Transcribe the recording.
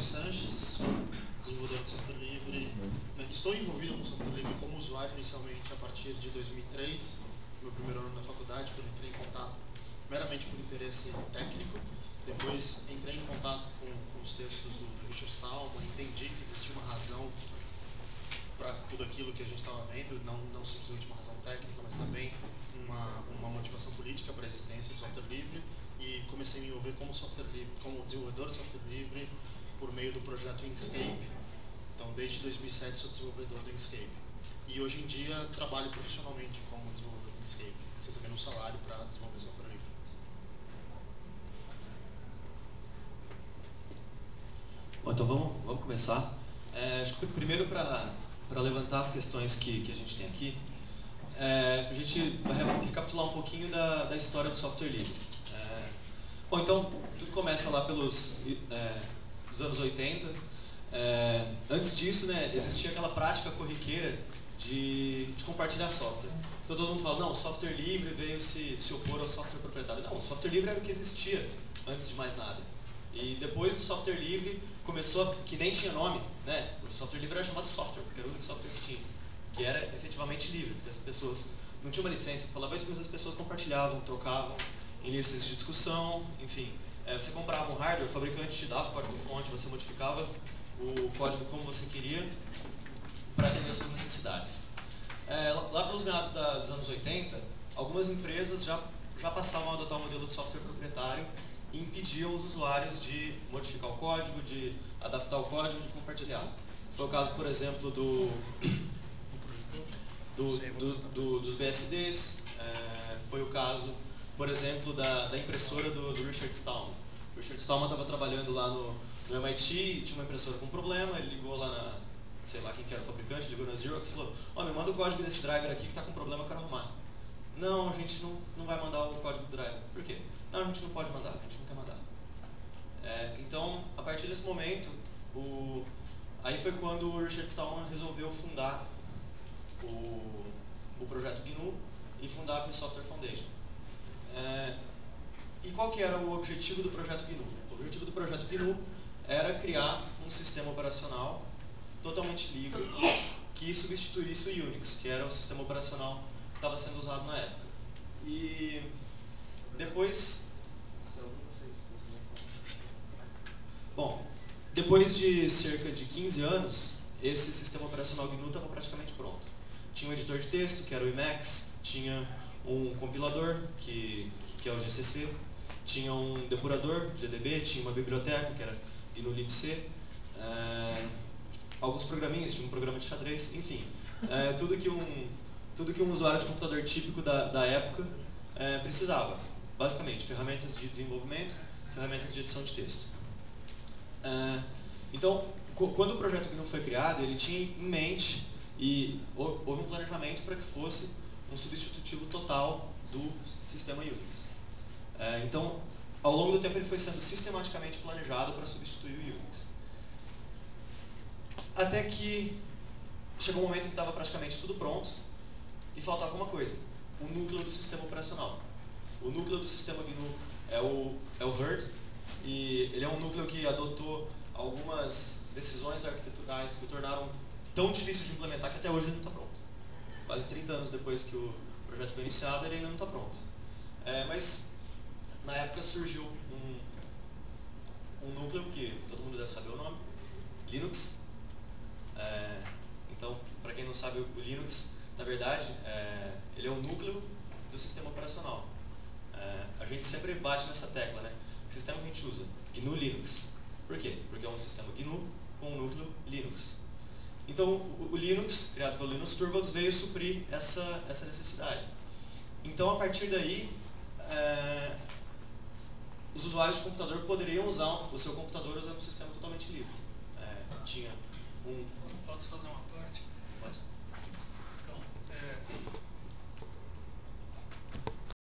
Sanches, sou desenvolvedor de software livre. Estou envolvido com software livre como usuário inicialmente a partir de 2003, meu primeiro ano na faculdade, quando entrei em contato meramente por interesse técnico. Depois entrei em contato com os textos do Richard Stallman, entendi que existia uma razão para tudo aquilo que a gente estava vendo, não simplesmente uma razão técnica, mas também uma motivação política para a existência do software livre, e comecei a me envolver como desenvolvedor de software livre por meio do projeto Inkscape. Então, desde 2007 sou desenvolvedor do Inkscape. E hoje em dia trabalho profissionalmente como desenvolvedor do Inkscape, recebendo um salário para desenvolver software livre. Bom, então vamos começar. Acho que primeiro, para levantar as questões que a gente tem aqui, a gente vai recapitular um pouquinho da história do software livre. Bom, então, tudo começa lá pelos dos anos 80. Antes disso, né, existia aquela prática corriqueira de compartilhar software. Então todo mundo fala, não, o software livre veio se opor ao software proprietário. Não, o software livre era o que existia antes de mais nada. E depois do software livre começou, que nem tinha nome, né? O software livre era chamado software, porque era o único software que tinha, que era efetivamente livre, porque as pessoas não tinham uma licença, falava isso, mas as pessoas compartilhavam, trocavam em listas de discussão, enfim. Você comprava um hardware, o fabricante te dava o código-fonte, você modificava o código como você queria para atender as suas necessidades. Lá pelos meados dos anos 80, algumas empresas já passavam a adotar o modelo de software proprietário e impediam os usuários de modificar o código, de adaptar o código, de compartilhar. Foi o caso, por exemplo, dos BSDs, foi o caso, por exemplo, da impressora do Richard Stallman. O Richard Stallman estava trabalhando lá no MIT, tinha uma impressora com problema, ele ligou lá sei lá quem que era o fabricante, ligou na Xerox e falou, me manda o código desse driver aqui que está com problema, eu quero arrumar. Não, a gente não vai mandar o código do driver. Por quê? Não, a gente não pode mandar, a gente não quer mandar. Então, a partir desse momento, aí foi quando o Richard Stallman resolveu fundar o projeto GNU e fundar a Free Software Foundation. E qual que era o objetivo do projeto GNU? O objetivo do projeto GNU era criar um sistema operacional totalmente livre que substituísse o Unix, que era o sistema operacional que estava sendo usado na época. E depois de cerca de 15 anos, esse sistema operacional GNU estava praticamente pronto. Tinha um editor de texto, que era o Emacs, tinha um compilador, que é o GCC, tinha um depurador, GDB, tinha uma biblioteca, que era GNU libc, alguns programinhas, tinha um programa de xadrez, enfim, tudo que um usuário de computador típico da época precisava. Basicamente, ferramentas de desenvolvimento, ferramentas de edição de texto. Então, quando o projeto GNU foi criado, ele tinha em mente, e houve um planejamento para que fosse um substitutivo total do sistema Unix. Então, ao longo do tempo, ele foi sendo sistematicamente planejado para substituir o Unix. Até que chegou um momento em que estava praticamente tudo pronto e faltava uma coisa, o núcleo do sistema operacional. O núcleo do sistema GNU é o HURD, e ele é um núcleo que adotou algumas decisões arquiteturais que o tornaram tão difícil de implementar que até hoje ele não está pronto. Quase 30 anos depois que o projeto foi iniciado, ele ainda não está pronto. Mas, na época, surgiu um núcleo que todo mundo deve saber o nome, Linux. Então, para quem não sabe, o Linux, na verdade, ele é um núcleo do sistema operacional. A gente sempre bate nessa tecla, né? Que sistema que a gente usa? GNU Linux. Por quê? Porque é um sistema GNU com um núcleo Linux. Então, o Linux, criado pelo Linus Torvalds, veio suprir essa necessidade. Então, a partir daí, os usuários de computador poderiam usar o seu computador usando um sistema totalmente livre. Tinha Posso fazer uma parte? Pode. Então,